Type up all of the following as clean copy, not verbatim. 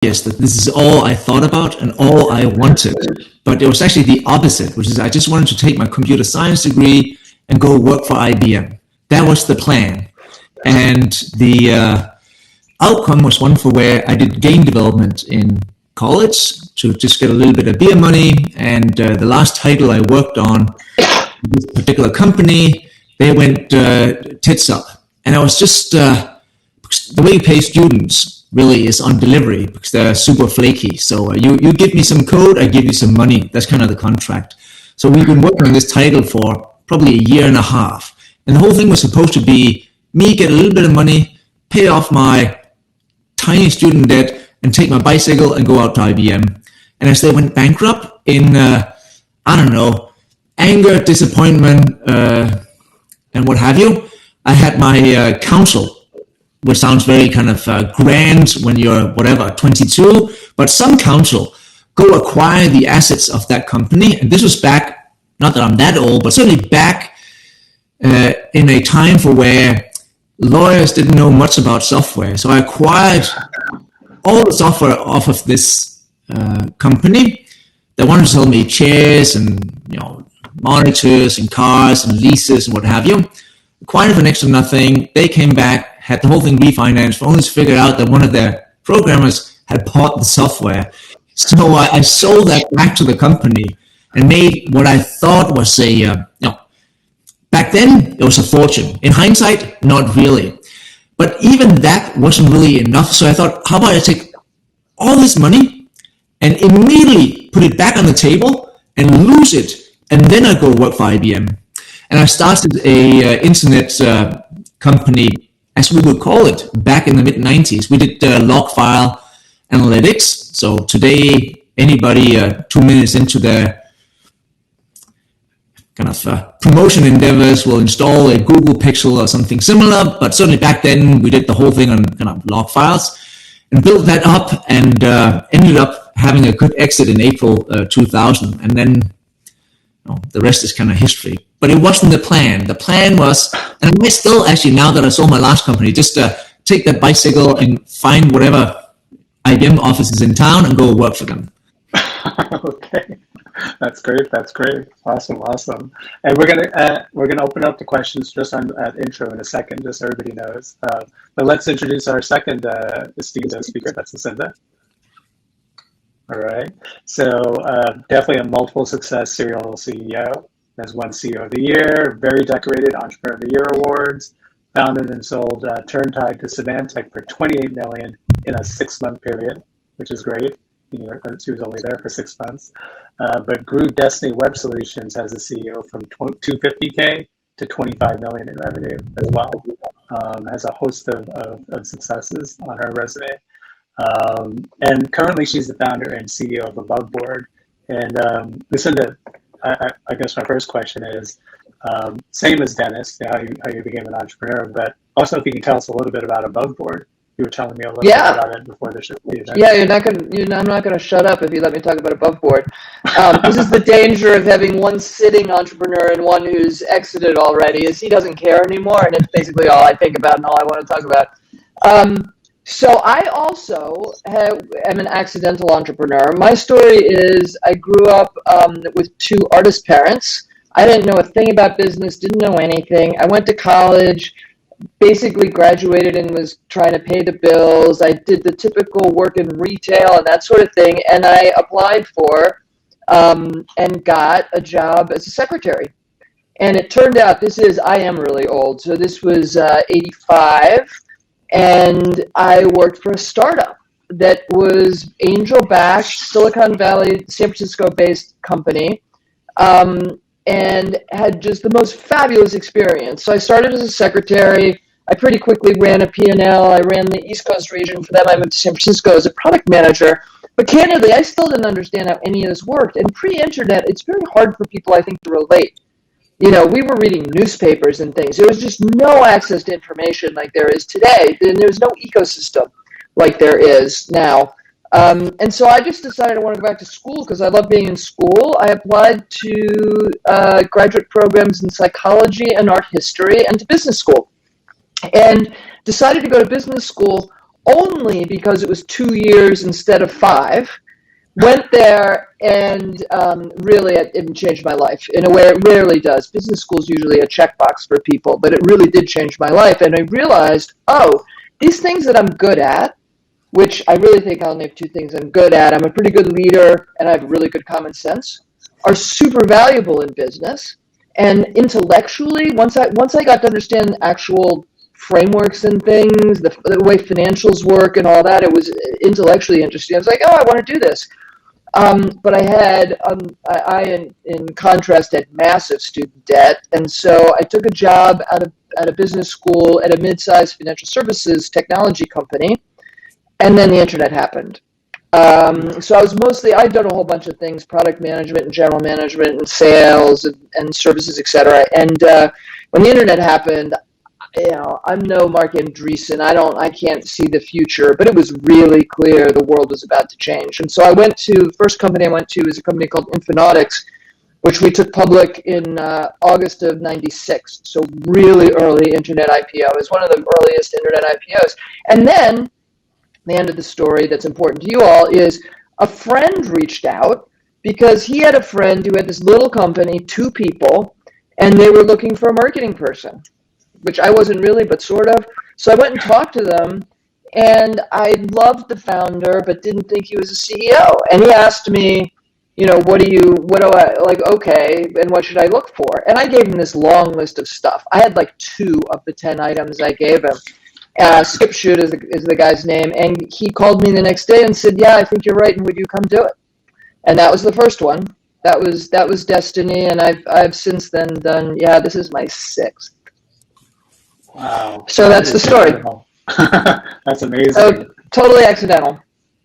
yes, that this is all I thought about and all I wanted. But it was actually the opposite, which is I just wanted to take my computer science degree and go work for IBM. That was the plan. And the outcome was one for where I did game development in college to just get a little bit of beer money. And the last title I worked on, this particular company, they went tits up. And I was just, the way you pay students really is on delivery because they're super flaky. So you give me some code, I give you some money. That's kind of the contract. So we've been working on this title for probably a year and a half. And the whole thing was supposed to be me get a little bit of money, pay off my tiny student debt, and take my bicycle and go out to IBM. And as they went bankrupt in, anger, disappointment, and what have you, I had my counsel, which sounds very kind of grand when you're, 22, but some counsel go acquire the assets of that company. And this was back, not that I'm that old, but certainly back in a time for where lawyers didn't know much about software. So I acquired all the software off of this company. They wanted to sell me chairs and monitors and cars and leases and what have you. Acquired it for next to nothing. They came back, had the whole thing refinanced, only to figure out that one of their programmers had bought the software. So I sold that back to the company and made what I thought was back then it was a fortune. In hindsight, not really. But even that wasn't really enough. So I thought, how about I take all this money and immediately put it back on the table and lose it, and then I go work for IBM. And I started a internet company, as we would call it, back in the mid-90s. We did log file analytics. So today, anybody 2 minutes into their kind of promotion endeavors will install a Google Pixel or something similar. But certainly back then, we did the whole thing on kind of log files and built that up and ended up having a good exit in April 2000. And then the rest is kind of history. But it wasn't the plan. The plan was, and I still actually, now that I sold my last company, just take that bicycle and find whatever IBM offices in town and go work for them. Okay, that's great. Awesome. And we're gonna open up the questions just on intro in a second, just so everybody knows. But let's introduce our second esteemed speaker. That's Lucinda. All right. So definitely a multiple success serial CEO. Has won CEO of the Year, very decorated Entrepreneur of the Year awards, founded and sold Turntide to Symantec for $28 million in a 6-month period, which is great. She was only there for 6 months, but grew Destiny Web Solutions as a CEO from $250K to $25 million in revenue as well. Has a host of successes on her resume. And currently she's the founder and CEO of Above Board. And Lucinda, I guess my first question is, same as Dennis, how you became an entrepreneur, but also if you can tell us a little bit about Above Board. You were telling me a little bit about it before the show. Yeah, I'm not going to shut up if you let me talk about Above Board. This is the danger of having one sitting entrepreneur and one who's exited already, is he doesn't care anymore, and it's basically all I think about and all I want to talk about. So I also am an accidental entrepreneur. My story is I grew up with 2 artist parents. I didn't know a thing about business, didn't know anything. I went to college, basically graduated and was trying to pay the bills. I did the typical work in retail and that sort of thing. And I applied for and got a job as a secretary. And it turned out I am really old. So this was 85. And I worked for a startup that was angel-backed, Silicon Valley, San Francisco-based company, and had just the most fabulous experience. So I started as a secretary. I pretty quickly ran a P&L. I ran the East Coast region for them. I moved to San Francisco as a product manager. But candidly, I still didn't understand how any of this worked. And pre-internet, it's very hard for people, I think, to relate. We were reading newspapers and things. There was just no access to information like there is today. And there was no ecosystem like there is now. And so I just decided I wanted to go back to school because I love being in school. I applied to graduate programs in psychology and art history and to business school. And decided to go to business school only because it was 2 years instead of 5. Went there, and really it changed my life in a way it rarely does. Business school is usually a checkbox for people, but it really did change my life. And I realized, these things that I'm good at, which I really think I'll name 2 things I'm good at. I'm a pretty good leader, and I have really good common sense, are super valuable in business. And intellectually, once I got to understand actual frameworks and things, the way financials work and all that, it was intellectually interesting. I was like, I want to do this. But I had, in contrast, had massive student debt, and so I took a job at a business school at a mid-sized financial services technology company, and then the internet happened. So I'd done a whole bunch of things, product management and general management and sales and services, etc. And when the internet happened, I'm no Mark Andreessen. I can't see the future, but it was really clear the world was about to change. And so the first company I went to is a company called Infonautics, which we took public in August of '96. So really early internet IPO. It was one of the earliest internet IPOs. And then the end of the story that's important to you all is a friend reached out because he had a friend who had this little company, 2 people, and they were looking for a marketing person, which I wasn't really, but sort of. So I went and talked to them, and I loved the founder, but didn't think he was a CEO. And he asked me, okay, and what should I look for? And I gave him this long list of stuff. I had like 2 of the 10 items I gave him. Skip Shoot is the guy's name, and he called me the next day and said, "Yeah, I think you're right, and would you come do it?" And that was the first one. That was destiny, and I've since then done. Yeah, this is my 6th. Wow! So that's the story. That's amazing. So totally accidental,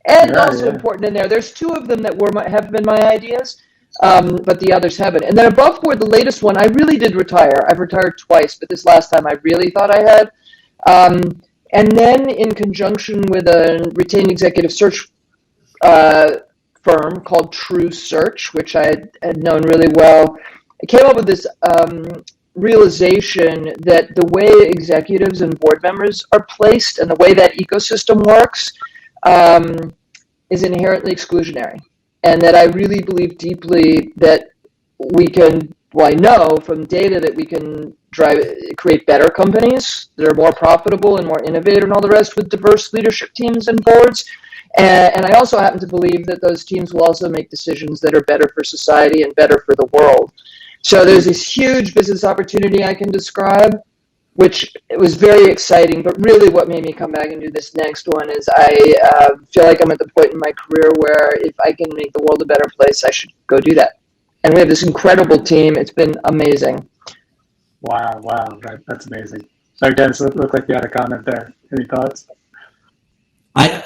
and also important in there. There's 2 of them that have been my ideas, but the others haven't. And then above board, the latest one, I really did retire. I've retired twice, but this last time I really thought I had. And then in conjunction with a retained executive search firm called True Search, which I had known really well, I came up with this realization that the way executives and board members are placed and the way that ecosystem works is inherently exclusionary. And that I really believe deeply that I know from data that we can create better companies that are more profitable and more innovative and all the rest with diverse leadership teams and boards. And I also happen to believe that those teams will also make decisions that are better for society and better for the world. So there's this huge business opportunity I can describe, which it was very exciting. But really what made me come back and do this next one is I feel like I'm at the point in my career where if I can make the world a better place, I should go do that. And we have this incredible team. It's been amazing. Wow, that's amazing. So Dennis, it looked like you had a comment there. Any thoughts? I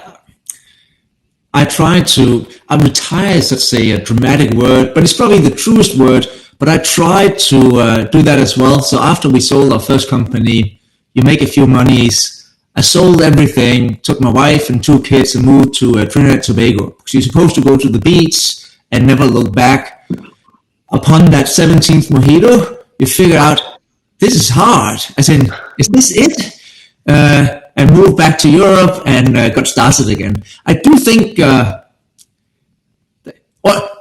retire is such a dramatic word, but it's probably the truest word, but I tried to do that as well. So after we sold our first company, you make a few monies. I sold everything, took my wife and 2 kids and moved to Trinidad and Tobago. So you're supposed to go to the beach and never look back. Upon that 17th mojito, you figure out, this is hard. As in, is this it? And moved back to Europe and got started again. I do think, or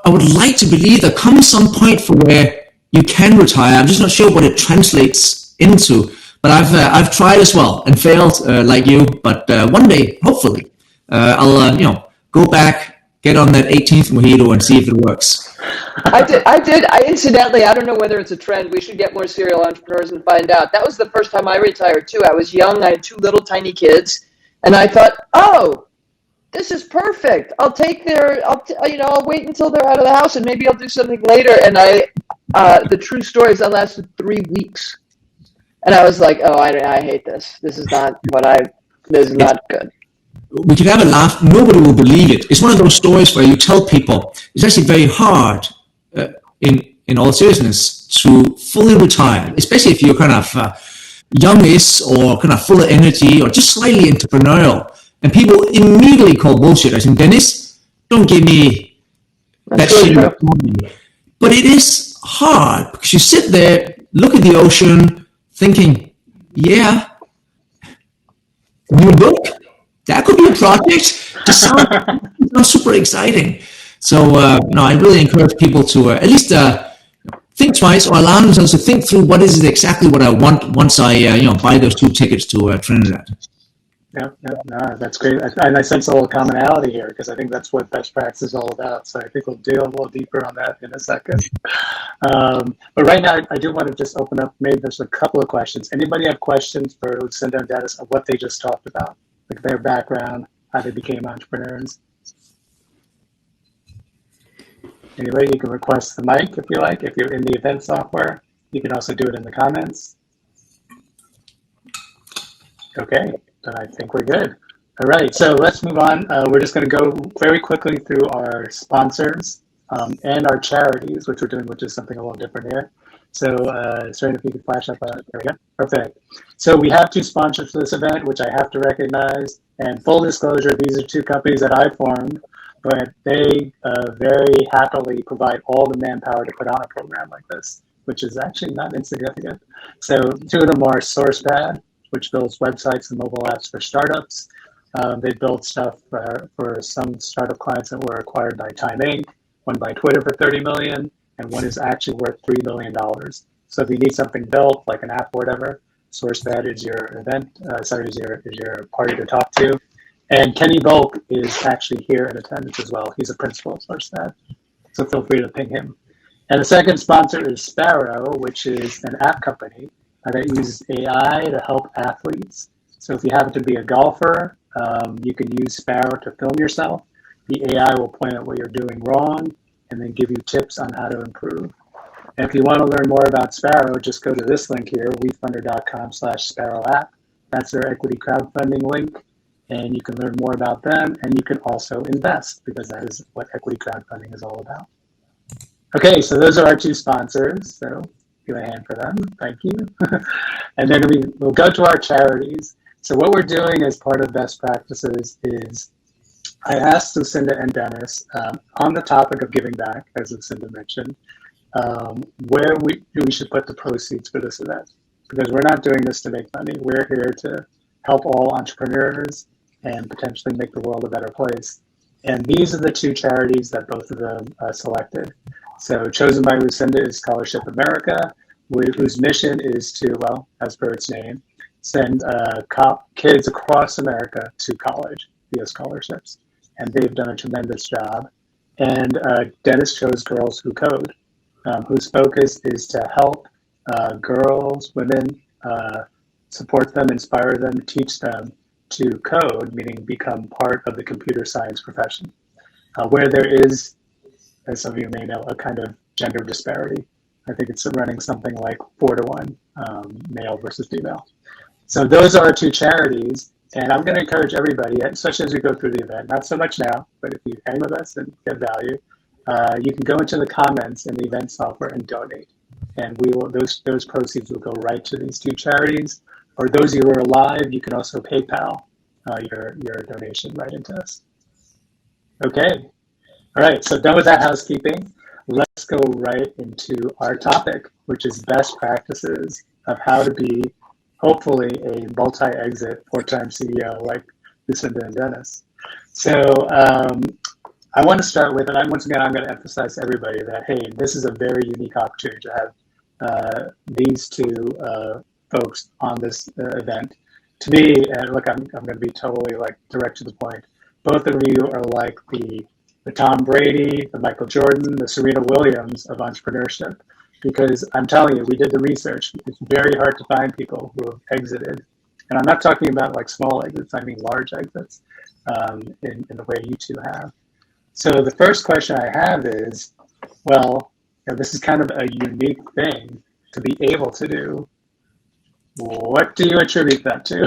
I would like to believe there comes some point for where you can retire. I'm just not sure what it translates into. But I've tried as well and failed like you. But one day, hopefully, I'll go back, get on that 18th mojito and see if it works. Incidentally, I don't know whether it's a trend. We should get more serial entrepreneurs and find out. That was the first time I retired too. I was young. I had 2 little tiny kids, and I thought, this is perfect. I'll wait until they're out of the house, and maybe I'll do something later. And the true story is that lasted 3 weeks, and I was like, I hate this. This is not good. We could have a laugh. Nobody will believe it. It's one of those stories where you tell people it's actually very hard, in all seriousness, to fully retire, especially if you're kind of youngish or kind of full of energy or just slightly entrepreneurial. And people immediately call bullshit. I think, Dennis, don't give me that shit. But it is hard because you sit there, look at the ocean, thinking, yeah, new book, that could be a project. Just sounds super exciting. So, no, I really encourage people to at least think twice or allow themselves to think through what is it exactly what I want once I buy those 2 tickets to Trinidad. Yeah, no, that's great. And I sense a little commonality here because I think that's what best practice is all about. So I think we'll deal a little deeper on that in a second. But right now, I do want to just open up, maybe there's a couple of questions. Anybody have questions for Lucinda and Dennis of what they just talked about? Like their background, how they became entrepreneurs? Anyway, you can request the mic if you like. If you're in the event software, you can also do it in the comments. Okay, then I think we're good. All right, so let's move on. We're just going to go very quickly through our sponsors and our charities, which we're doing, which is something a little different here. So, sorry if you could flash up. There we go. Perfect. So we have 2 sponsors for this event, which I have to recognize. And full disclosure, these are 2 companies that I formed, but they very happily provide all the manpower to put on a program like this, which is actually not insignificant. So 2 of them are SourcePad, which builds websites and mobile apps for startups. They build stuff for some startup clients that were acquired by Time Inc., one by Twitter for $30 million, and one is actually worth $3 million. So if you need something built, like an app or whatever, SourcePad is your is your party to talk to. And Kenny Volk is actually here in attendance as well. He's a principal at SourcePad, so feel free to ping him. And the second sponsor is Sparrow, which is an app company that uses AI to help athletes. So if you happen to be a golfer, you can use Sparrow to film yourself. The AI will point out what you're doing wrong and then give you tips on how to improve. And if you want to learn more about Sparrow, just go to this link here, wefunder.com/Sparrow app. That's their equity crowdfunding link. And you can learn more about them, and you can also invest, because that is what equity crowdfunding is all about. Okay, so those are our 2 sponsors. So give a hand for them. Thank you. And then we'll go to our charities. So what we're doing as part of best practices is I asked Lucinda and Dennis on the topic of giving back, as Lucinda mentioned, where we should put the proceeds for this event. Because we're not doing this to make money. We're here to help all entrepreneurs and potentially make the world a better place. And these are the 2 charities that both of them selected. So chosen by Lucinda is Scholarship America, whose mission is to, well, as per its name, send kids across America to college via scholarships. And they've done a tremendous job. And Dennis chose Girls Who Code, whose focus is to help girls, women, support them, inspire them, teach them to code, meaning become part of the computer science profession, where there is, as some of you may know, a kind of gender disparity. I think it's running something like 4-to-1, male versus female. So those are our 2 charities, and I'm going to encourage everybody, especially as we go through the event, not so much now, but if you hang with us and get value, you can go into the comments in the event software and donate. And we will those proceeds will go right to these 2 charities. For those of you who are live, you can also PayPal your donation right into us. Okay. All right. So done with that housekeeping. Let's go right into our topic, which is best practices of how to be, hopefully, a multi-exit 4-time CEO like Lucinda and Dennis. So I want to start with, and once again, I'm going to emphasize to everybody that, hey, this is a very unique opportunity to have these 2 folks on this event. To me, and look, I'm going to be totally direct to the point. Both of you are like the Tom Brady, the Michael Jordan, the Serena Williams of entrepreneurship. Because I'm telling you, we did the research. It's very hard to find people who have exited. And I'm not talking about small exits, I mean large exits in the way you 2 have. So the first question I have is, well, this is kind of a unique thing to be able to do. What do you attribute that to?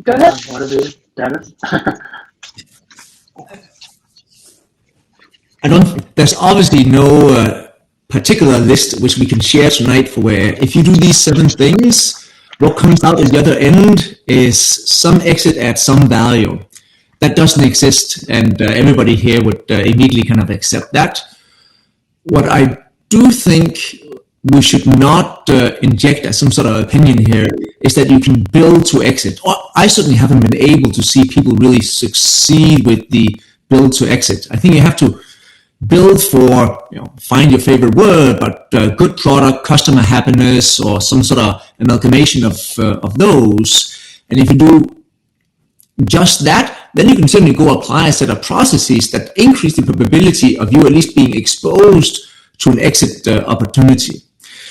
Go ahead. One of you, Dennis? There's obviously no particular list which we can share tonight for where if you do these 7 things, what comes out at the other end is some exit at some value. That doesn't exist, and everybody here would immediately kind of accept that. What I do think we should not inject as some sort of opinion here is that you can build to exit. Or I certainly haven't been able to see people really succeed with the build to exit. I think you have to build for, find your favorite word, but good product, customer happiness, or some sort of amalgamation of those. And if you do just that, then you can certainly go apply a set of processes that increase the probability of you at least being exposed to an exit opportunity.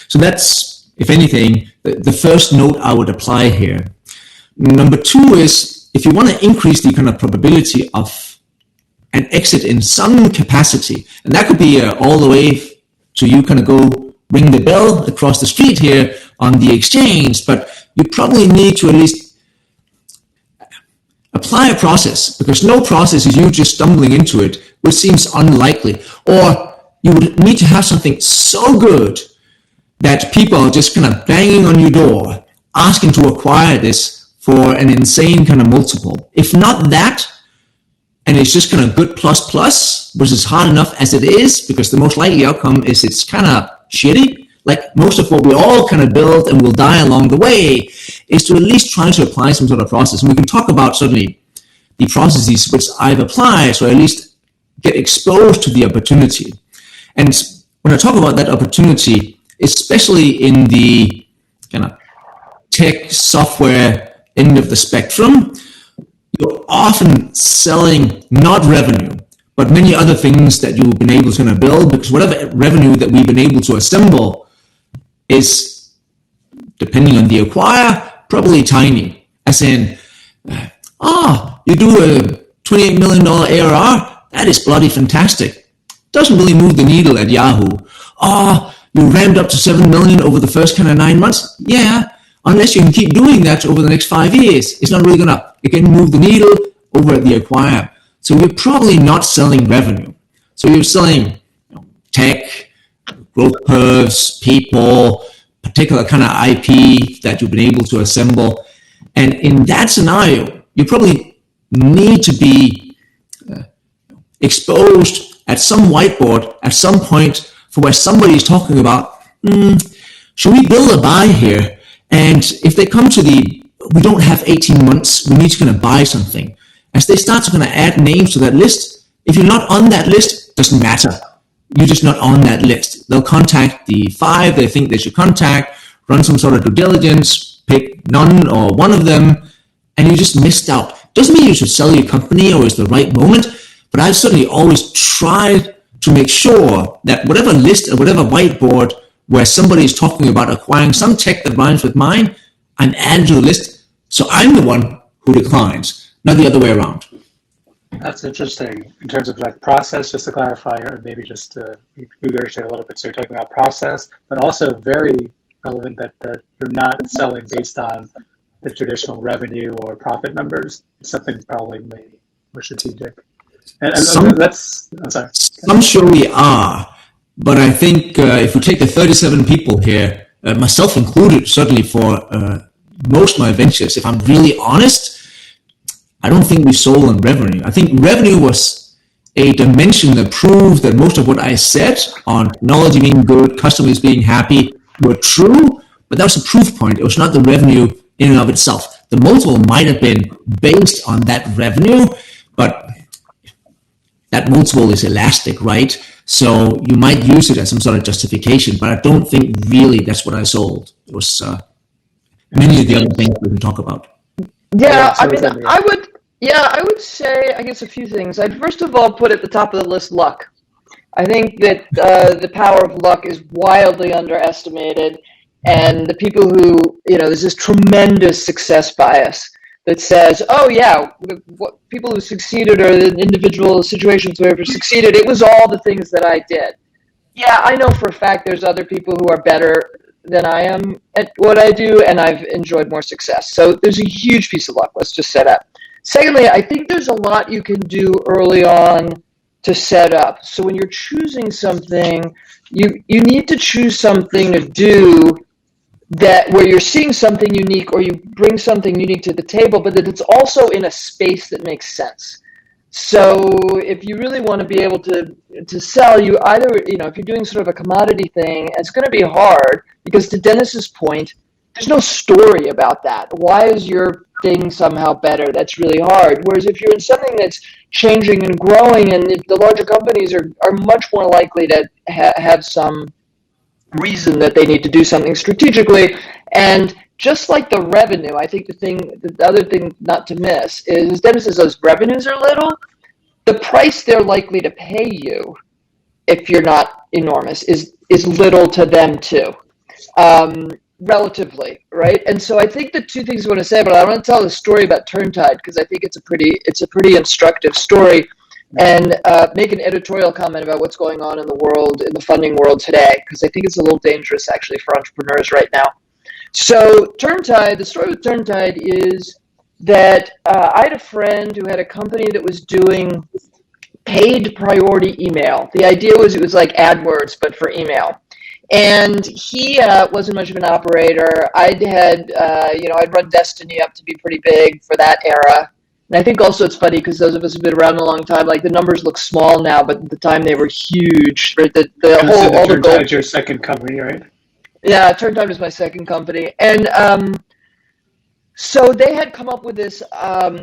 So that's, if anything, the first note I would apply here. Number two is, if you want to increase the kind of probability of an exit in some capacity, and that could be all the way to you kind of go ring the bell across the street here on the exchange, but you probably need to at least apply a process, because no process is you just stumbling into it, which seems unlikely. Or you would need to have something so good that people are just kind of banging on your door, asking to acquire this for an insane kind of multiple. If not that, and it's just kind of good plus, which is hard enough as it is, because the most likely outcome is it's kind of shitty. Like most of what we all kind of build and will die along the way, is to at least try to apply some sort of process. And we can talk about certainly the processes which I've applied, so I at least get exposed to the opportunity. And when I talk about that opportunity, especially in the kind of tech software end of the spectrum, you're often selling not revenue, but many other things that you've been able to kind of build, because whatever revenue that we've been able to assemble is, depending on the acquirer, probably tiny. As in, you do a $28 million ARR, that is bloody fantastic. Doesn't really move the needle at Yahoo. You ramped up to 7 million over the first kind of 9 months. Yeah, unless you can keep doing that over the next 5 years, it's not really gonna, again, move the needle over at the acquirer. So you're probably not selling revenue. So you're selling tech, growth curves, people, particular kind of IP that you've been able to assemble. And in that scenario, you probably need to be exposed at some whiteboard at some point for where somebody is talking about, should we build a buy here? And if they come to we don't have 18 months, we need to kind of buy something. As they start to kind of add names to that list, if you're not on that list, doesn't matter. You're just not on that list. They'll contact the 5 they think they should contact, run some sort of due diligence, pick none or one of them, and you just missed out. Doesn't mean you should sell your company or it's the right moment, but I've certainly always tried to make sure that whatever list or whatever whiteboard where somebody is talking about acquiring some tech that rhymes with mine, I'm added to the list, so I'm the one who declines, not the other way around. That's interesting. In terms of like process, just to clarify, or maybe just to regurgitate a little bit, so you're talking about process, but also very relevant that you're not selling based on the traditional revenue or profit numbers. It's something probably maybe more strategic. And I'm sorry. Some sure we are, but I think if we take the 37 people here, myself included, certainly for most of my ventures, if I'm really honest, I don't think we sold on revenue. I think revenue was a dimension that proved that most of what I said on technology being good, customers being happy were true, but that was a proof point. It was not the revenue in and of itself. The multiple might have been based on that revenue, but that multiple is elastic, right? So you might use it as some sort of justification, but I don't think really that's what I sold. It was many of the other things we can talk about. Yeah, I mean, I would say, I guess, a few things. I'd first of all put at the top of the list luck. I think that the power of luck is wildly underestimated, and the people who, there's this tremendous success bias that says, oh yeah, what people who succeeded or the individual situations where have succeeded, it was all the things that I did. Yeah, I know for a fact there's other people who are better than I am at what I do, and I've enjoyed more success. So there's a huge piece of luck. Let's just set up. Secondly, I think there's a lot you can do early on to set up. So when you're choosing something, you need to choose something to do that where you're seeing something unique or you bring something unique to the table, but that it's also in a space that makes sense. So if you really want to be able to sell, you either, if you're doing sort of a commodity thing, it's going to be hard because to Dennis's point, there's no story about that. Why is your thing somehow better? That's really hard. Whereas if you're in something that's changing and growing, and the larger companies are much more likely to have some reason that they need to do something strategically. And just like the revenue, I think the other thing not to miss is Dennis says those revenues are little. The price they're likely to pay you, if you're not enormous, is little to them too, relatively, right? And so I think the two things I want to say, but I want to tell the story about Turntide because I think it's a pretty instructive story, and make an editorial comment about what's going on in the world, in the funding world today, because I think it's a little dangerous actually for entrepreneurs right now. So Turntide, the story with Turntide is that I had a friend who had a company that was doing paid priority email. The idea was it was like AdWords, but for email. And he wasn't much of an operator. I'd run Destiny up to be pretty big for that era. And I think also it's funny because those of us who've been around a long time, like the numbers look small now, but at the time they were huge. Right? All the gold. Your second company, right? Yeah, Turntide was my second company. And so they had come up with this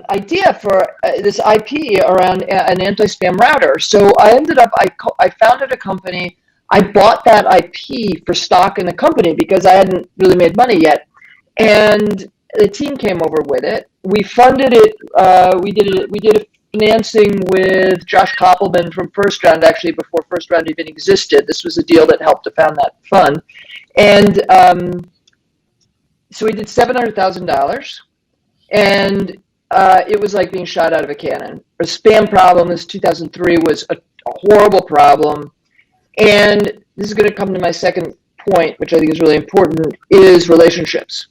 idea for this IP around an anti-spam router. So I ended up, I founded a company. I bought that IP for stock in the company because I hadn't really made money yet. And the team came over with it. We funded it. We did a financing with Josh Koppelman from First Round, actually before First Round even existed. This was a deal that helped to found that fund. And so we did $700,000, and it was like being shot out of a cannon. The spam problem, this 2003, was a horrible problem. And this is going to come to my second point, which I think is really important, is relationships.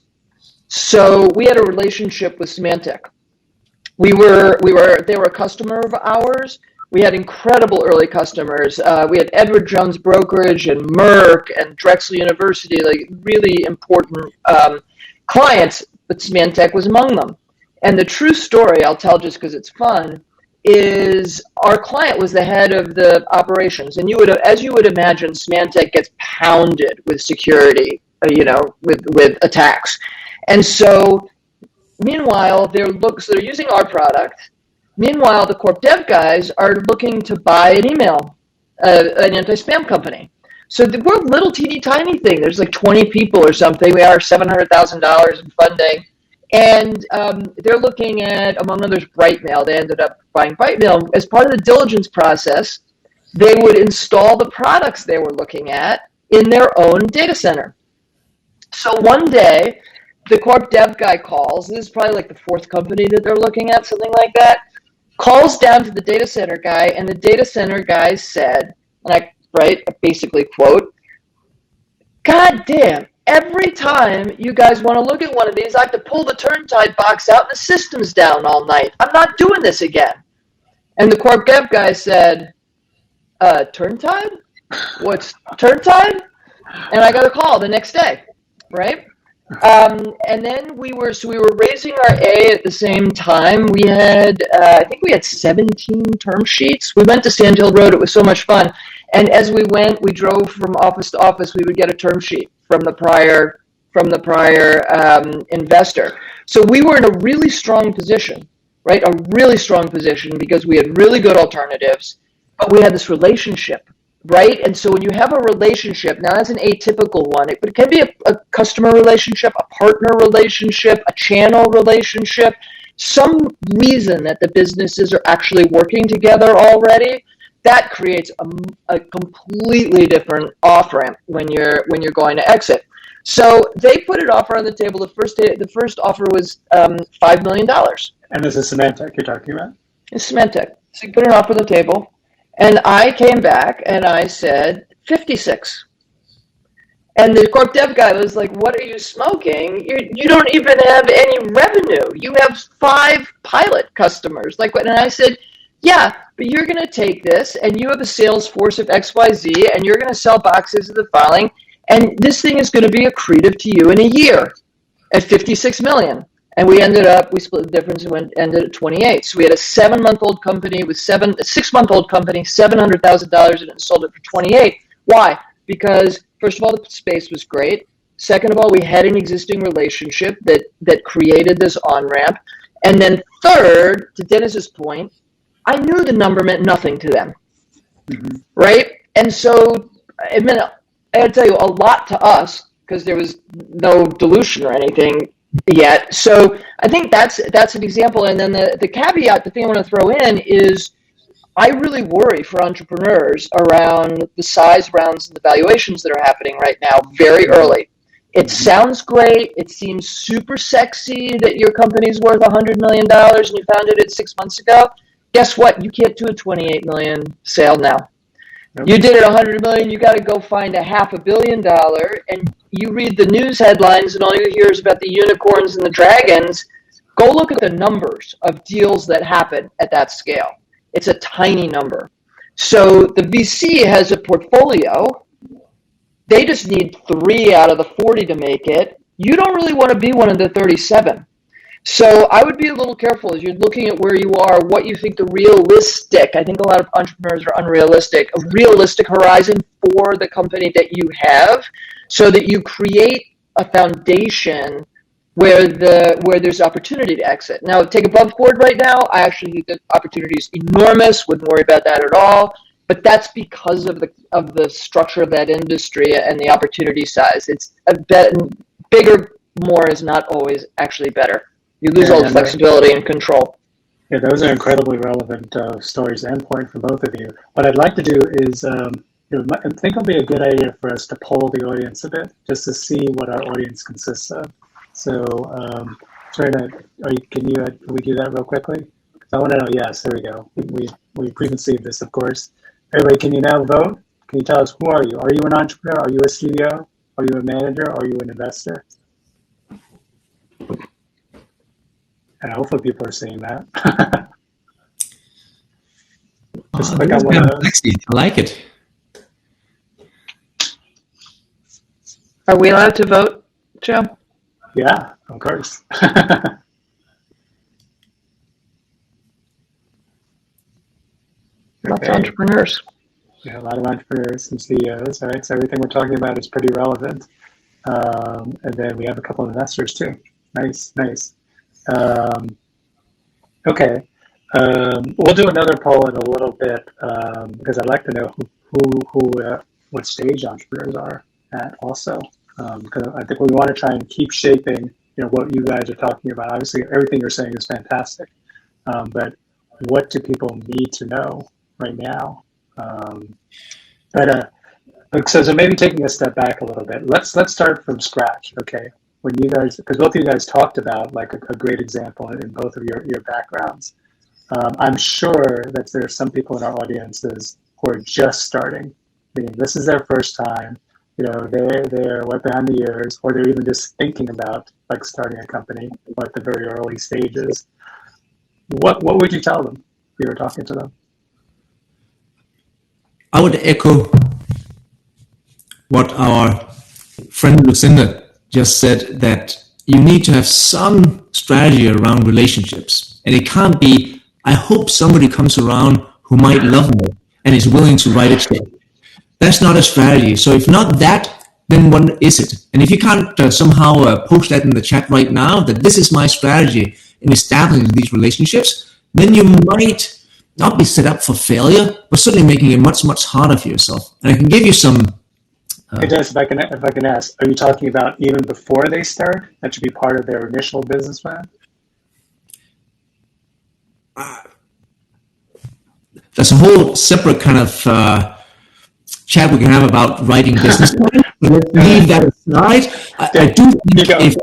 So we had a relationship with Symantec. They were a customer of ours. We had incredible early customers. We had Edward Jones Brokerage and Merck and Drexel University, like really important clients, but Symantec was among them. And the true story, I'll tell just because it's fun, is our client was the head of the operations. And as you would imagine, Symantec gets pounded with security, with attacks. And so meanwhile, they're using our product. Meanwhile, the corp dev guys are looking to buy an email, an anti-spam company. So we're a little teeny tiny thing. There's like 20 people or something. We are $700,000 in funding. And they're looking at, among others, Brightmail. They ended up buying Brightmail. As part of the diligence process, they would install the products they were looking at in their own data center. So one day, the corp dev guy calls. This is probably like the fourth company that they're looking at, something like that. Calls down to the data center guy, and the data center guy said, and I basically quote, "God damn, every time you guys want to look at one of these, I have to pull the Turntide box out and the system's down all night. I'm not doing this again." And the corp dev guy said, Turntide? What's Turntide? And I got a call the next day, right? And then we were raising our A at the same time. We had, I think we had 17 term sheets. We went to Sand Hill Road. It was so much fun. And as we went, we drove from office to office. We would get a term sheet from the prior investor. So we were in a really strong position, right? A really strong position because we had really good alternatives, but we had this relationship. Right? And so when you have a relationship, now that's an atypical one, but it can be a customer relationship, a partner relationship, a channel relationship, some reason that the businesses are actually working together already, that creates a completely different off-ramp when you're going to exit. So they put an offer on the table. The first offer was $5 million. And this is Symantec you're talking about? It's Symantec. So you put an offer on the table. And I came back and I said, 56. And the corp dev guy was like, "What are you smoking? You don't even have any revenue. You have 5 pilot customers." And I said, "Yeah, but you're going to take this and you have a sales force of XYZ and you're going to sell boxes of the filing. And this thing is going to be accretive to you in a year at 56 million. And we split the difference and ended at 28. So we had a 6-month-old company, $700,000 in it and sold it for 28. Why? Because first of all, the space was great. Second of all, we had an existing relationship that created this on-ramp. And then third, to Dennis's point, I knew the number meant nothing to them, right? And so it meant, I got to tell you, a lot to us because there was no dilution or anything yet. So I think that's an example. And then the caveat, the thing I want to throw in is I really worry for entrepreneurs around the size rounds and the valuations that are happening right now very early. It sounds great. It seems super sexy that your company's worth $100 million and you founded it 6 months ago. Guess what? You can't do a 28 million sale now. Nope. You did it 100 million. You got to go find $500 million, and you read the news headlines, and all you hear is about the unicorns and the dragons. Go look at the numbers of deals that happen at that scale. It's a tiny number. So the VC has a portfolio. They just need 3 out of the 40 to make it. You don't really want to be one of the 37. So I would be a little careful as you're looking at where you are, what you think the realistic, I think a lot of entrepreneurs are unrealistic, a realistic horizon for the company that you have so that you create a foundation where there's opportunity to exit. Now, take above board right now, I actually think the opportunity is enormous, wouldn't worry about that at all. But that's because of the structure of that industry and the opportunity size. It's bigger, more is not always actually better. You lose all the flexibility and control. Yeah, those are incredibly relevant stories and point for both of you. What I'd like to do is, I think it'll be a good idea for us to poll the audience a bit, just to see what our audience consists of. So, can we do that real quickly? I want to know. Yes, there we go. We preconceived this, of course. Everybody, can you now vote? Can you tell us, who are you? Are you an entrepreneur? Are you a CEO? Are you a manager? Are you an investor? And hopefully people are seeing that. Just click on one of those. I like it. Are we allowed to vote, Joe? Yeah, of course. Lots of entrepreneurs. Yeah, a lot of entrepreneurs and CEOs. All right, so everything we're talking about is pretty relevant. And then we have a couple of investors too. Nice. Okay. We'll do another poll in a little bit because I'd like to know what stage entrepreneurs are at also. Because I think we want to try and keep shaping, what you guys are talking about. Obviously, everything you're saying is fantastic. But what do people need to know right now? So maybe taking a step back a little bit, let's start from scratch, okay? When you guys, because both of you guys talked about like a great example in both of your backgrounds. I'm sure that there are some people in our audiences who are just starting, meaning this is their first time. They're wet behind the ears, or they're even just thinking about like starting a company or at the very early stages. What would you tell them if you were talking to them? I would echo what our friend Lucinda just said, that you need to have some strategy around relationships. And it can't be, I hope somebody comes around who might love me and is willing to write a check. That's not a strategy. So if not that, then what is it? And if you can't somehow post that in the chat right now, that this is my strategy in establishing these relationships, then you might not be set up for failure, but certainly making it much, much harder for yourself. And I can give you some... Hey, Dennis, if I can ask, are you talking about even before they start? That should be part of their initial business plan? There's a whole separate kind of chat we can have about writing business plans, but let's leave that aside. I do think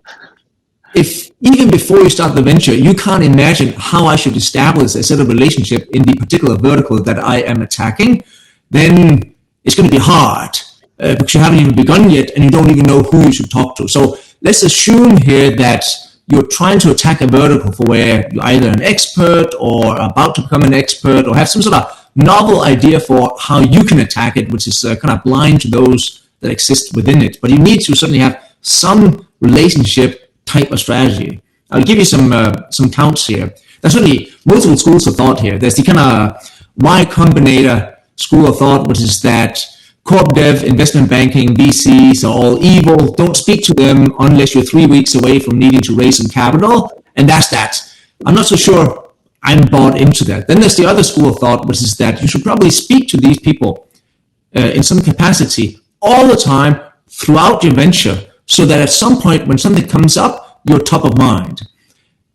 if even before you start the venture, you can't imagine how I should establish a set of relationship in the particular vertical that I am attacking, then it's going to be hard because you haven't even begun yet and you don't even know who you should talk to. So let's assume here that you're trying to attack a vertical for where you're either an expert or about to become an expert or have some sort of novel idea for how you can attack it, which is kind of blind to those that exist within it. But you need to certainly have some relationship type of strategy. I'll give you some counts here. There's really multiple schools of thought here. There's the kind of Y Combinator school of thought, which is that corp dev, investment banking, VCs are all evil. Don't speak to them unless you're 3 weeks away from needing to raise some capital. And that's that. I'm not so sure I'm bought into that. Then there's the other school of thought, which is that you should probably speak to these people in some capacity all the time throughout your venture, so that at some point when something comes up, you're top of mind.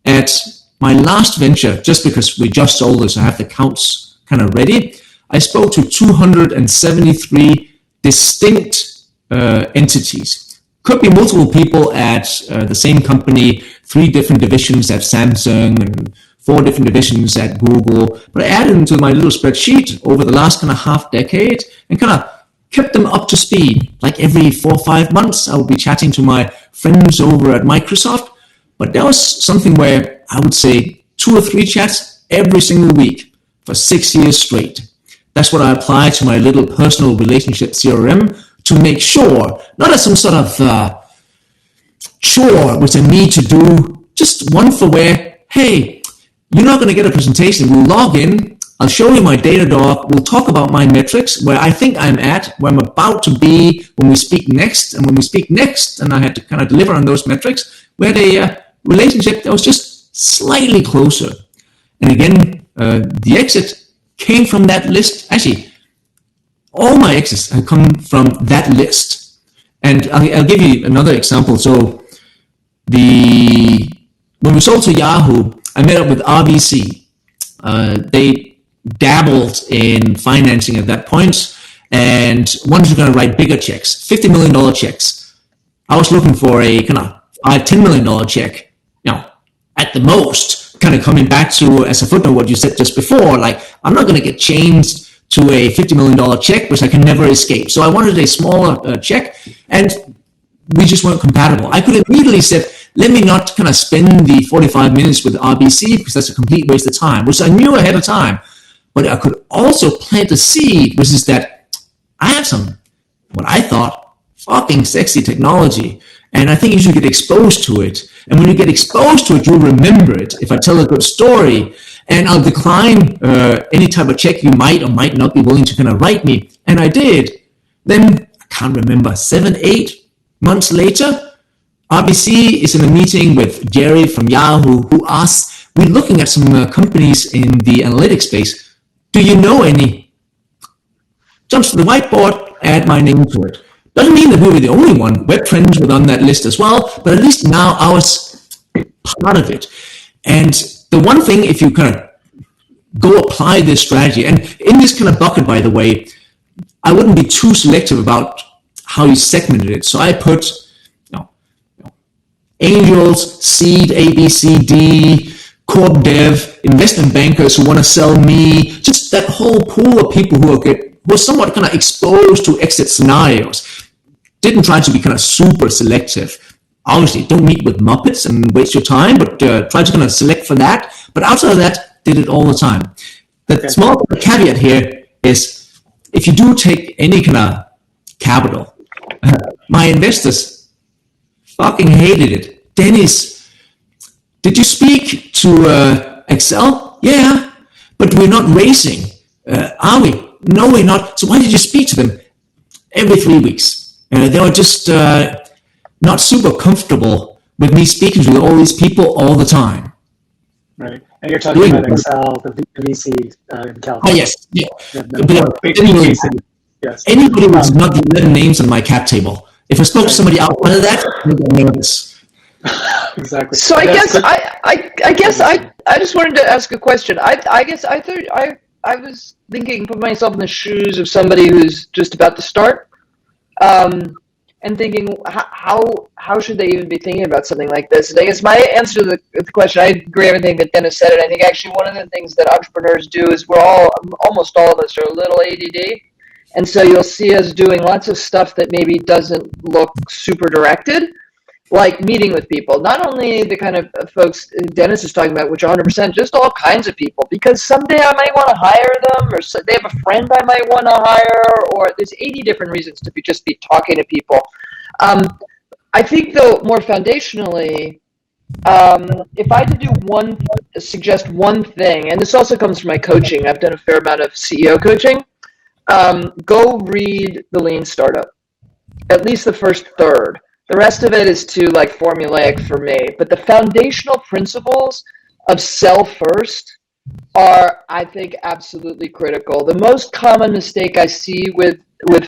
At my last venture, just because we just sold this, I have the counts kind of ready, I spoke to 273 distinct entities. Could be multiple people at the same company, 3 different divisions at Samsung and 4 different divisions at Google. But I added them to my little spreadsheet over the last kind of half decade and kind of kept them up to speed. Like every 4 or 5 months, I would be chatting to my friends over at Microsoft. But that was something where I would say 2 or 3 chats every single week for 6 years straight. That's what I apply to my little personal relationship CRM to make sure, not as some sort of chore which I need to do, just one for where, hey, you're not going to get a presentation. We'll log in. I'll show you my Datadog. We'll talk about my metrics, where I think I'm at, where I'm about to be when we speak next. And when we speak next, and I had to kind of deliver on those metrics, where the relationship that was just slightly closer. And again, the exit came from that list. Actually, all my exits have come from that list. And I'll give you another example. So when we sold to Yahoo, I met up with RBC. They dabbled in financing at that point and wanted to kind of write bigger checks, $50 million checks. I was looking for a kind of $10 million check, at the most, kind of coming back to, as a footnote, what you said just before, like, I'm not going to get changed to a $50 million check, which I can never escape. So I wanted a smaller check, and we just weren't compatible. I could immediately said, let me not kind of spend the 45 minutes with RBC because that's a complete waste of time, which I knew ahead of time. But I could also plant a seed, which is that I have some, what I thought, fucking sexy technology. And I think you should get exposed to it. And when you get exposed to it, you'll remember it. If I tell a good story, and I'll decline any type of check you might or might not be willing to kind of write me. And I did. Then, I can't remember, 7, 8 months later, RBC is in a meeting with Jerry from Yahoo, who asks, we're looking at some companies in the analytics space. Do you know any? Jumps to the whiteboard, add my name to it. Doesn't mean that we were the only one. Web Trends were on that list as well, but at least now I was part of it. And the one thing, if you kind of go apply this strategy, and in this kind of bucket, by the way, I wouldn't be too selective about how you segmented it. So I put angels, seed, A, B, C, D, corp dev, investment bankers who want to sell me, just that whole pool of people who were somewhat kind of exposed to exit scenarios. Didn't try to be kind of super selective. Obviously, don't meet with Muppets and waste your time, but try to kind of select for that. But outside of that, did it all the time. The small caveat here is, if you do take any kind of capital, my investors fucking hated it. Dennis, did you speak to Excel? Yeah, but we're not racing. Are we? No, we're not. So why did you speak to them? Every 3 weeks. They were just not super comfortable with me speaking to all these people all the time. Right. And you're talking about Excel, the VC in California. Oh, yes. Yeah. Yes. Anybody was not the 11 names on my cap table. If I spoke to somebody outside of that, I would get nervous. Exactly. So I guess I just wanted to ask a question. I guess I thought I was thinking, put myself in the shoes of somebody who's just about to start. And thinking, how should they even be thinking about something like this? And I guess my answer to the question, I agree with everything that Dennis said, and I think actually one of the things that entrepreneurs do is almost all of us are a little ADD, and so you'll see us doing lots of stuff that maybe doesn't look super directed, like meeting with people, not only the kind of folks Dennis is talking about, which 100%, just all kinds of people, because someday I might want to hire them, or so they have a friend I might want to hire, or there's 80 different reasons to just be talking to people. I think, though, more foundationally, If I had to suggest one thing, and this also comes from my coaching, I've done a fair amount of CEO coaching. Go read The Lean Startup, at least the first third. The rest of it is too formulaic for me. But the foundational principles of sell first are, I think, absolutely critical. The most common mistake I see with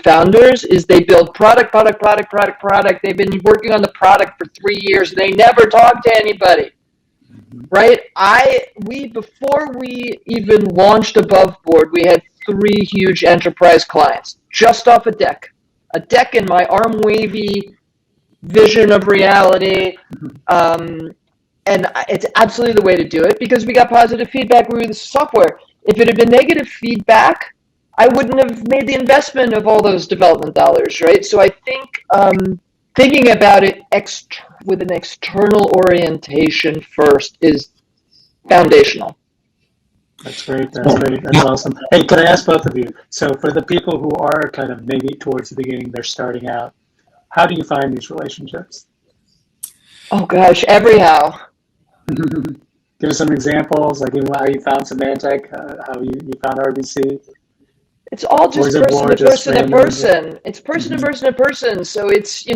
founders is they build product. They've been working on the product for 3 years and they never talk to anybody. Right? Before we even launched Above Board, we had 3 huge enterprise clients just off a deck in my arm wavy vision of reality. And it's absolutely the way to do it because we got positive feedback with the software. If it had been negative feedback, I wouldn't have made the investment of all those development dollars, right? So I think thinking about it with an external orientation first is foundational. That's great. That's awesome. Hey, can I ask both of you? So for the people who are kind of maybe towards the beginning, they're starting out, how do you find these relationships? Oh gosh, everyhow. Give us some examples, like even how you found Symantec, how you found RBC. It's all just person to person. It's person to person. So it's,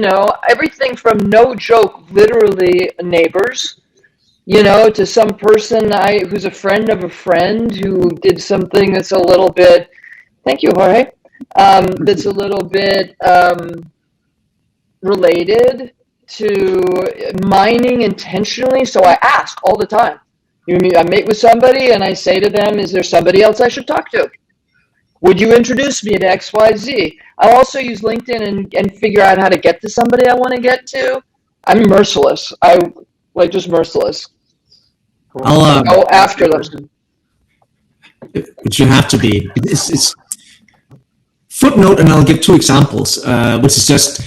everything from no joke, literally neighbors, to some person who's a friend of a friend who did something that's a little bit, thank you, Jorge, that's a little bit related to mining intentionally. So I ask all the time. I meet with somebody and I say to them, is there somebody else I should talk to? Would you introduce me to XYZ? I'll also use LinkedIn and figure out how to get to somebody I want to get to. I'm merciless. Just merciless. I'll go after them. Which you have to be. It's footnote, and I'll give 2 examples, which is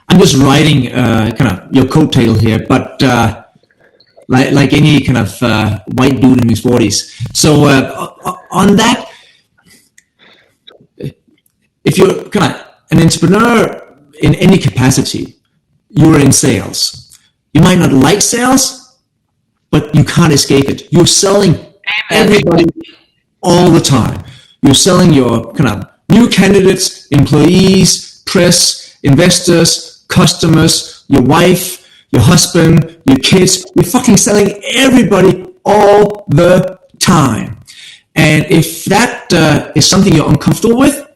I'm just writing kind of your coattail here, but like any kind of white dude in his 40s. So on that, if you're kind of an entrepreneur in any capacity, you're in sales. You might not like sales, but you can't escape it. You're selling everybody all the time. You're selling your kind of new candidates, employees, press, investors, customers, your wife, your husband, your kids. You're fucking selling everybody all the time. And if that is something you're uncomfortable with,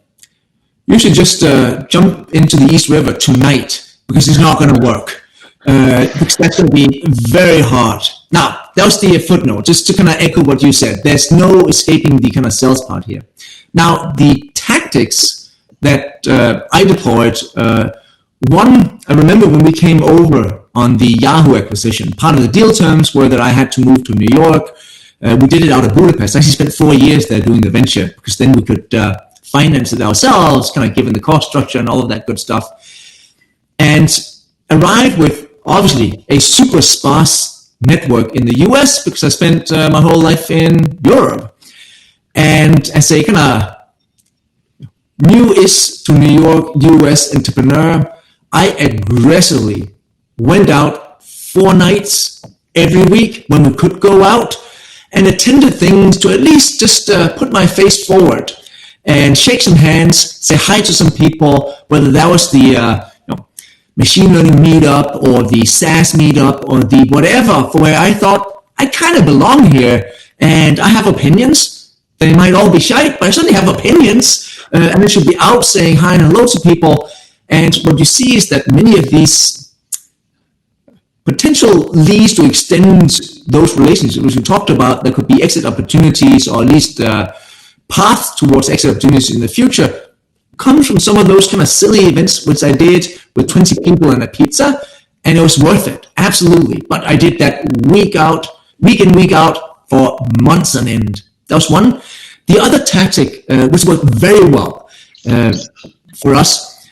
you should just jump into the East River tonight because it's not going to work. Because that's going to be very hard. Now, that was the footnote, just to kind of echo what you said. There's no escaping the kind of sales part here. Now, the tactics that I deployed, one, I remember when we came over on the Yahoo acquisition, part of the deal terms were that I had to move to New York. We did it out of Budapest. I actually spent 4 years there doing the venture because then we could finance it ourselves, kind of given the cost structure and all of that good stuff. And arrived with, obviously, a super sparse network in the US because I spent my whole life in Europe. And as a kind of new-ish to New York US entrepreneur, I aggressively went out 4 nights every week when we could go out and attended things to at least just put my face forward and shake some hands, say hi to some people, whether that was the machine learning meetup or the SaaS meetup or the whatever, for where I thought I kind of belong here and I have opinions. They might all be shite, but I certainly have opinions, and I should be out saying hi and hello to people. And what you see is that many of these potential leads to extend those relationships, which we talked about, there could be exit opportunities or at least path towards exit opportunities in the future, comes from some of those kind of silly events which I did with 20 people and a pizza, and it was worth it, absolutely. But I did that week in, week out for months on end. That was one. The other tactic, which worked very well for us,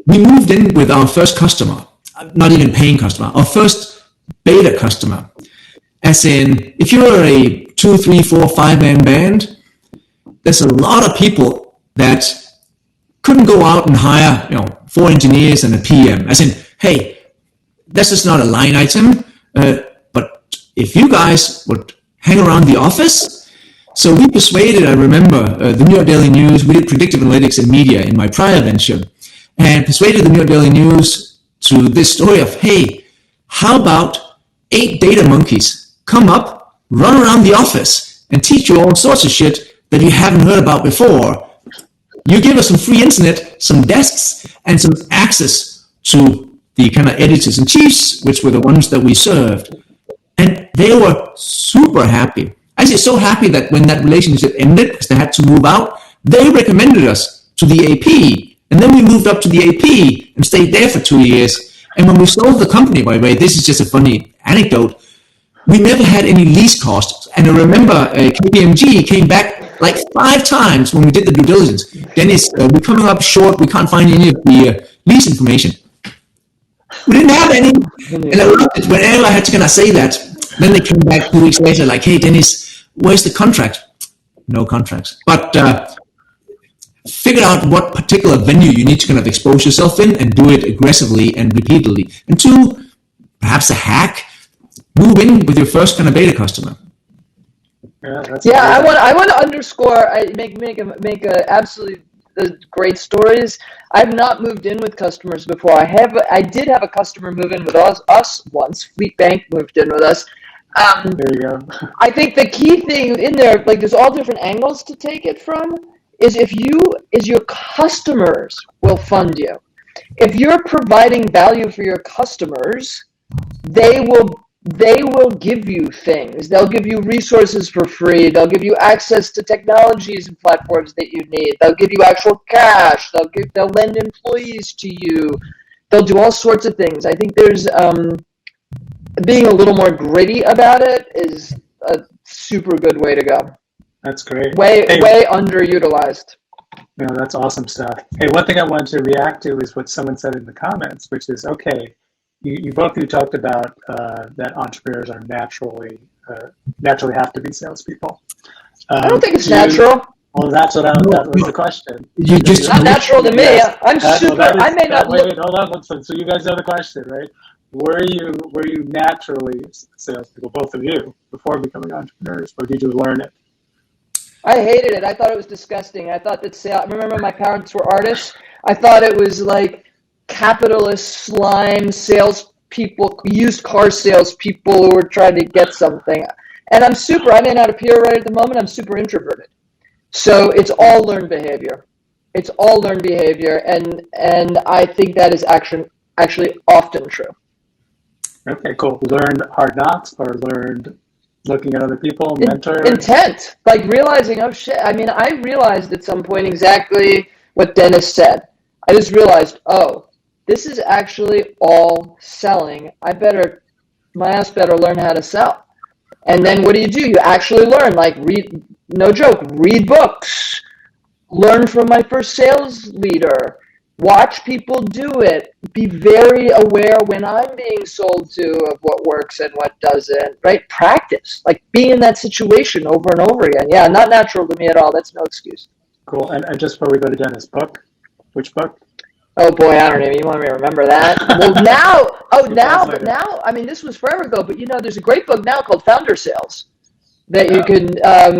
we moved in with our first customer, not even paying customer, our first beta customer. As in, if you're a 2, 3, 4, 5-man band, there's a lot of people that couldn't go out and hire, 4 engineers and a PM. As in, hey, This is not a line item, but if you guys would hang around the office. So we persuaded, I remember, the New York Daily News. We did predictive analytics and media in my prior venture, and persuaded the New York Daily News to this story of, hey, how about 8 data monkeys come up, run around the office, and teach you all sorts of shit that you haven't heard about before. You give us some free internet, some desks, and some access to the kind of editors-in-chiefs, which were the ones that we served. And they were super happy. Actually, so happy that when that relationship ended, because they had to move out, they recommended us to the AP. And then we moved up to the AP and stayed there for 2 years. And when we sold the company, by the way, this is just a funny anecdote, we never had any lease costs. And I remember KPMG came back like 5 times when we did the due diligence. Dennis, we're coming up short. We can't find any of the lease information. We didn't have any. And I loved it. Whenever I had to kind of say that, then they came back 2 weeks later like, hey, Dennis, where's the contract? No contracts. But figure out what particular venue you need to kind of expose yourself in and do it aggressively and repeatedly. And 2, perhaps a hack, move in with your first kind of beta customer. I want to underscore. I make a absolutely great stories. I've not moved in with customers before. I did have a customer move in with us once. Fleet Bank moved in with us. There you go. I think the key thing in there, like there's all different angles to take it from, is your customers will fund you. If you're providing value for your customers, they will give you things. They'll give you resources for free. They'll give you access to technologies and platforms that you need. They'll give you actual cash. They'll lend employees to you. They'll do all sorts of things. I think there's being a little more gritty about it is a super good way to go. That's great. Way underutilized. No, that's awesome stuff. Hey, one thing I wanted to react to is what someone said in the comments, which is, okay, you both of you talked about that entrepreneurs are naturally have to be salespeople. I don't think it's natural. Well, that was the question. It's not natural to me. Yes. I may not look. Wait, hold on. So you guys know the question, right? Were you naturally salespeople, both of you, before becoming entrepreneurs, or did you learn it? I hated it. I thought it was disgusting. I thought that remember my parents were artists. I thought it was like capitalist slime salespeople, used car salespeople who were trying to get something. And I may not appear right at the moment. I'm super introverted. So it's all learned behavior. And I think that is actually often true. Okay, cool. Learned hard knocks or learned looking at other people, mentor? Intent, like realizing, oh shit. I mean, I realized at some point exactly what Dennis said. I just realized, oh, this is actually all selling. My ass better learn how to sell. And then what do? You actually learn, like read books, learn from my first sales leader, watch people do it, be very aware when I'm being sold to of what works and what doesn't, right? Practice, like being in that situation over and over again. Yeah, not natural to me at all. That's no excuse. Cool. And just before we go to Dennis, book? Which book? Oh boy, I don't even. You want me to remember that? Well, now, I mean, this was forever ago, but there's a great book now called Founder Sales that you can. A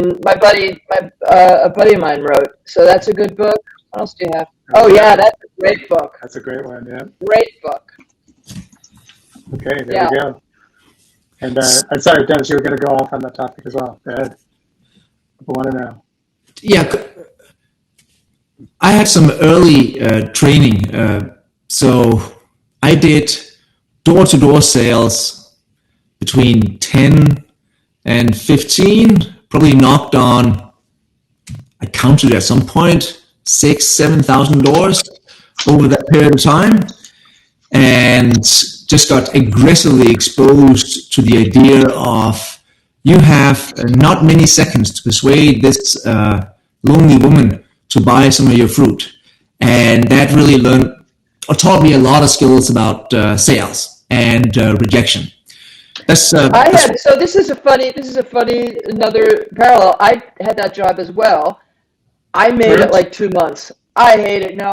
buddy of mine wrote. So that's a good book. What else do you have? Oh yeah, that's a great book. That's a great one. Yeah. Great book. Okay, there we go. And I'm sorry, Dennis, you were going to go off on that topic as well. Go ahead. I want to know. Yeah. I had some early training. So I did door-to-door sales between 10 and 15, probably knocked on, I counted at some point, 6,000-7,000 doors over that period of time, and just got aggressively exposed to the idea of you have not many seconds to persuade this lonely woman to buy some of your fruit. And that really taught me a lot of skills about sales and rejection. So this is a funny another parallel. I had that job as well. I made it like 2 months. I hate it. No,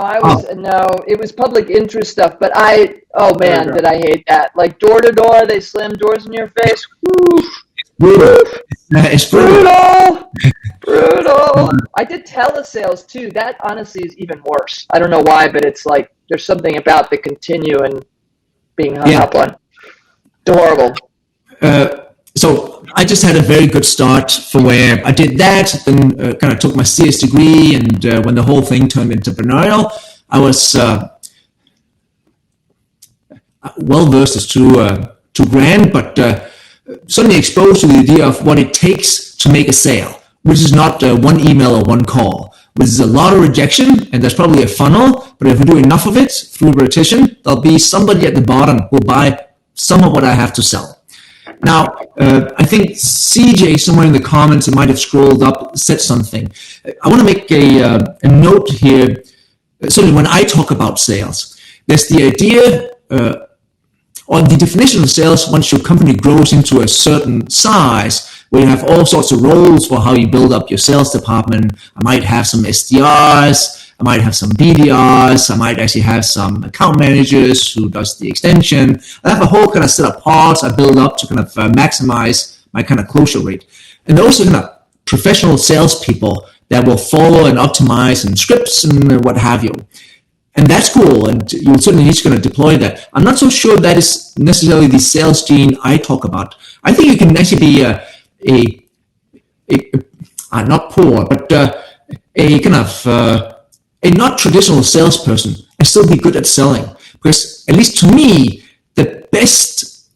it was public interest stuff, but oh There you man, go. did I hate that. Like door to door, they slam doors in your face. Woo, Brutal. woo, It's brutal. brutal. I did telesales too. That honestly is even worse. I don't know why, but it's like there's something about the continue and being hung Yeah. up on. It's horrible. So I just had a very good start for where I did that, then kind of took my CS degree, and when the whole thing turned entrepreneurial, I was well versed is too grand, but suddenly exposed to the idea of what it takes to make a sale, which is not one email or one call, which is a lot of rejection, and there's probably a funnel, but if we do enough of it through repetition, there'll be somebody at the bottom who'll buy some of what I have to sell. Now, I think CJ, somewhere in the comments, it might have scrolled up, said something. I want to make a note here. Certainly when I talk about sales, there's the idea or the definition of sales once your company grows into a certain size, where you have all sorts of roles for how you build up your sales department. I might have some SDRs, I might have some BDRs, I might actually have some account managers who does the extension. I have a whole kind of set of parts I build up to kind of maximize my kind of closure rate. And those are kind of professional salespeople that will follow and optimize and scripts and what have you. And that's cool, and you certainly need to kind of deploy that. I'm not so sure that is necessarily the sales gene I talk about. I think you can actually be not poor, but a kind of a not traditional salesperson and still be good at selling. Because at least to me, the best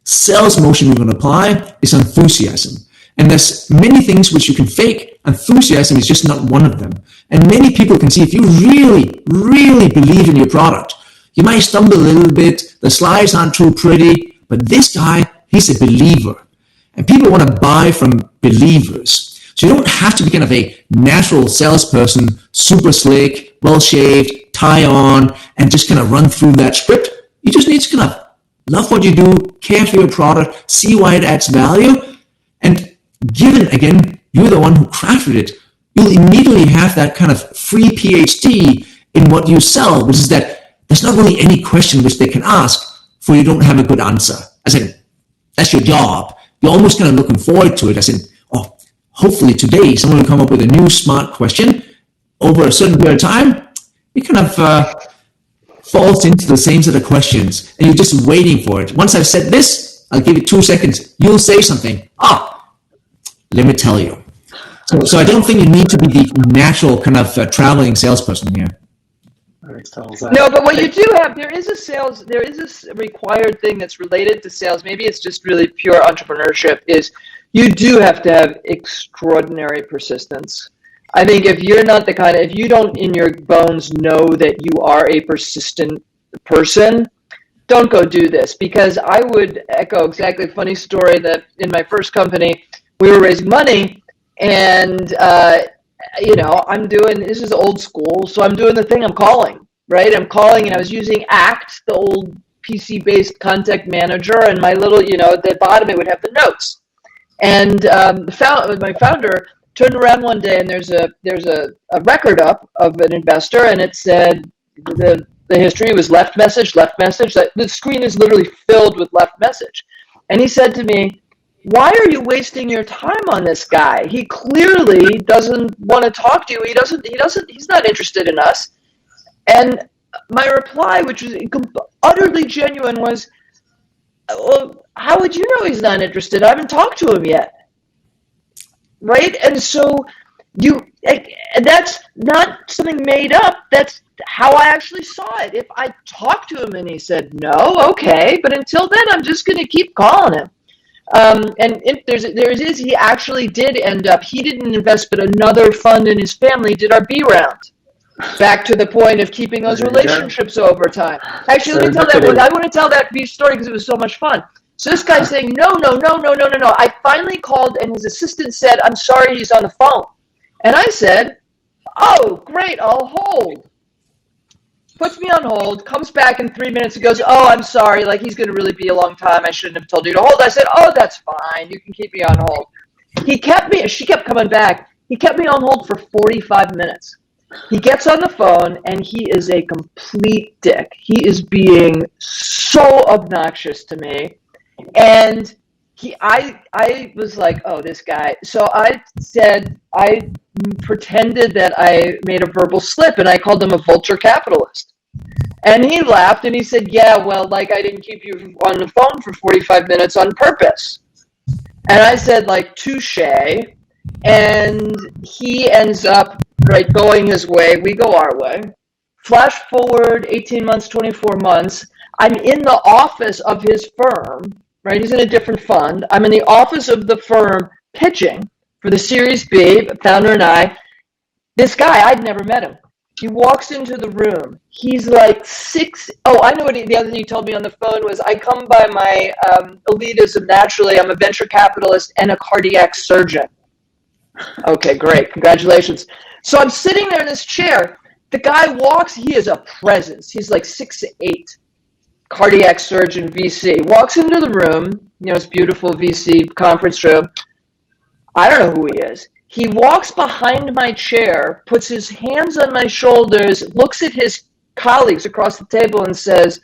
sales motion you can apply is enthusiasm. And there's many things which you can fake. Enthusiasm is just not one of them. And many people can see if you really, really believe in your product, you might stumble a little bit, the slides aren't too pretty, but this guy, he's a believer. And people want to buy from believers. So you don't have to be kind of a natural salesperson, super slick, well-shaved, tie on, and just kind of run through that script. You just need to kind of love what you do, care for your product, see why it adds value, and given, again, you're the one who crafted it, you'll immediately have that kind of free PhD in what you sell, which is that there's not really any question which they can ask for you don't have a good answer. I said, that's your job. You're almost kind of looking forward to it. I said, oh, hopefully today someone will come up with a new smart question over a certain period of time. It kind of falls into the same set of questions, and you're just waiting for it. Once I've said this, I'll give you 2 seconds. You'll say something. Let me tell you. So I don't think you need to be the natural kind of traveling salesperson here. No, but what you do have, there is a required thing that's related to sales. Maybe it's just really pure entrepreneurship, is you do have to have extraordinary persistence. I think if you're not the kind of, if you don't in your bones know that you are a persistent person, don't go do this. Because I would echo exactly a funny story that in my first company, we were raising money, and I'm doing, this is old school, so I'm doing the thing, I'm calling, right? I'm calling, and I was using Act, the old PC-based contact manager, and my little, at the bottom it would have the notes. And my founder turned around one day, and there's a record up of an investor, and it said the history was left message. The screen is literally filled with left message. And he said to me, why are you wasting your time on this guy? He clearly doesn't want to talk to you. He's not interested in us. And my reply, which was utterly genuine, was, well, how would you know he's not interested? I haven't talked to him yet. Right? And so that's not something made up. That's how I actually saw it. If I talked to him and he said, no, okay. But until then, I'm just going to keep calling him. And if he actually did end up, he didn't invest, but another fund in his family did our B round. Back to the point of keeping those relationships over time. Actually, let me tell that one. I want to tell that brief story because it was so much fun. So this guy's saying, no. I finally called, and his assistant said, I'm sorry, he's on the phone. And I said, oh, great, I'll hold. Puts me on hold, comes back in 3 minutes and goes, oh, I'm sorry, like he's going to really be a long time. I shouldn't have told you to hold. I said, oh, that's fine. You can keep me on hold. She kept coming back. He kept me on hold for 45 minutes. He gets on the phone and he is a complete dick. He is being so obnoxious to me. And I was like, oh, this guy. So I pretended that I made a verbal slip and I called him a vulture capitalist. And he laughed and he said, yeah, well, like I didn't keep you on the phone for 45 minutes on purpose. And I said, like, touche. And he ends up, right, going his way. We go our way. Flash forward 18 months, 24 months. I'm in the office of his firm, right? He's in a different fund. I'm in the office of the firm pitching for the Series B, founder and I. This guy, I'd never met him. He walks into the room. He's like I know what the other thing he told me on the phone was, I come by my elitism naturally. I'm a venture capitalist and a cardiac surgeon. Okay, great. Congratulations. So I'm sitting there in this chair. The guy walks. He is a presence. He's like 6'8", cardiac surgeon, VC. Walks into the room, it's beautiful VC conference room. I don't know who he is. He walks behind my chair, puts his hands on my shoulders, looks at his colleagues across the table and says,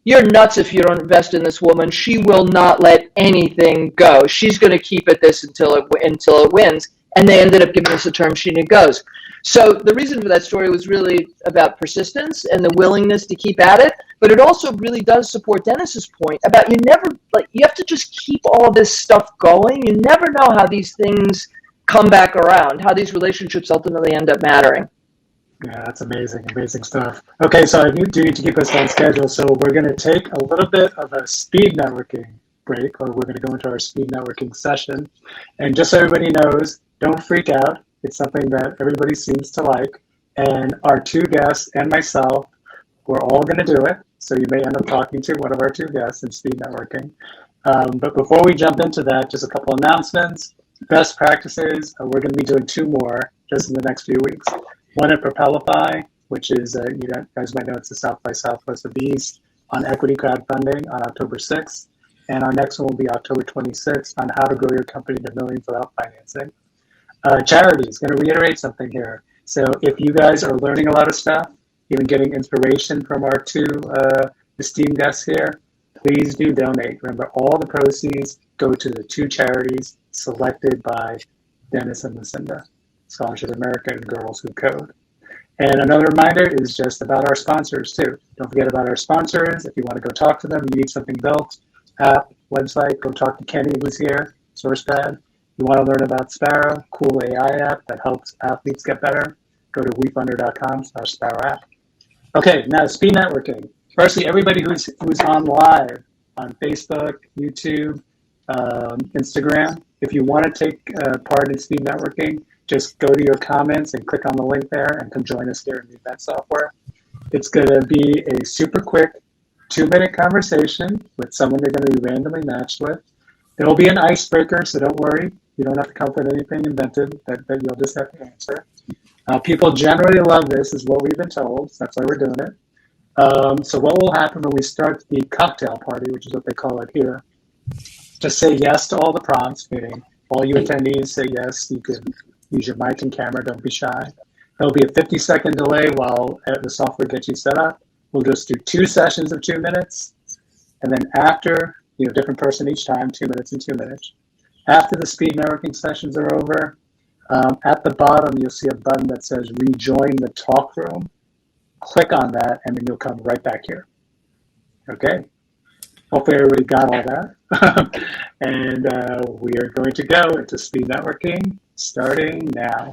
you're nuts if you don't invest in this woman. She will not let anything go. She's going to keep at this until it wins. And they ended up giving us a term sheet and it goes. So the reason for that story was really about persistence and the willingness to keep at it. But it also really does support Dennis's point about you have to just keep all this stuff going. You never know how these things come back around, how these relationships ultimately end up mattering. Yeah, that's amazing stuff. Okay, so I do need to keep us on schedule. So we're going to take a little bit of a speed networking break, or we're going to go into our speed networking session. And just so everybody knows, don't freak out. It's something that everybody seems to like. And our two guests and myself, we're all going to do it. So you may end up talking to one of our two guests in speed networking. But before we jump into that, just a couple announcements. Best practices, we're going to be doing two more just in the next few weeks. One at Propelify, which is, you guys might know it's the South by Southwest of the East, on equity crowdfunding on October 6th. And our next one will be October 26th on how to grow your company to millions without financing. Charities, going to reiterate something here. So if you guys are learning a lot of stuff, even getting inspiration from our two esteemed guests here, please do donate. Remember, all the proceeds go to the two charities selected by Dennis and Lucinda, Scholarship America and Girls Who Code. And another reminder is just about our sponsors too. Don't forget about our sponsors. If you want to go talk to them, you need something built, app, website, go talk to Kenny who's here, SourcePad. You want to learn about Sparrow, cool AI app that helps athletes get better, go to wefunder.com/Sparrow app. Okay, now speed networking. Firstly, everybody who's on live on Facebook, YouTube, Instagram, if you want to take part in speed networking, just go to your comments and click on the link there and come join us here in the event software. It's going to be a super quick 2-minute conversation with someone they're going to be randomly matched with. There will be an icebreaker, so don't worry. You don't have to come up with anything invented that you'll just have to answer. People generally love this, is what we've been told. So that's why we're doing it. So what will happen when we start the cocktail party, which is what they call it here, just say yes to all the prompts, meaning all you attendees say yes. You can use your mic and camera, don't be shy. There'll be a 50-second delay while the software gets you set up. We'll just do 2 sessions of 2 minutes. And then after, different person each time, 2 minutes and 2 minutes. After the speed networking sessions are over, at the bottom, you'll see a button that says rejoin the talk room. Click on that, and then you'll come right back here. Okay. Hopefully everybody got all that. And we are going to go into speed networking starting now.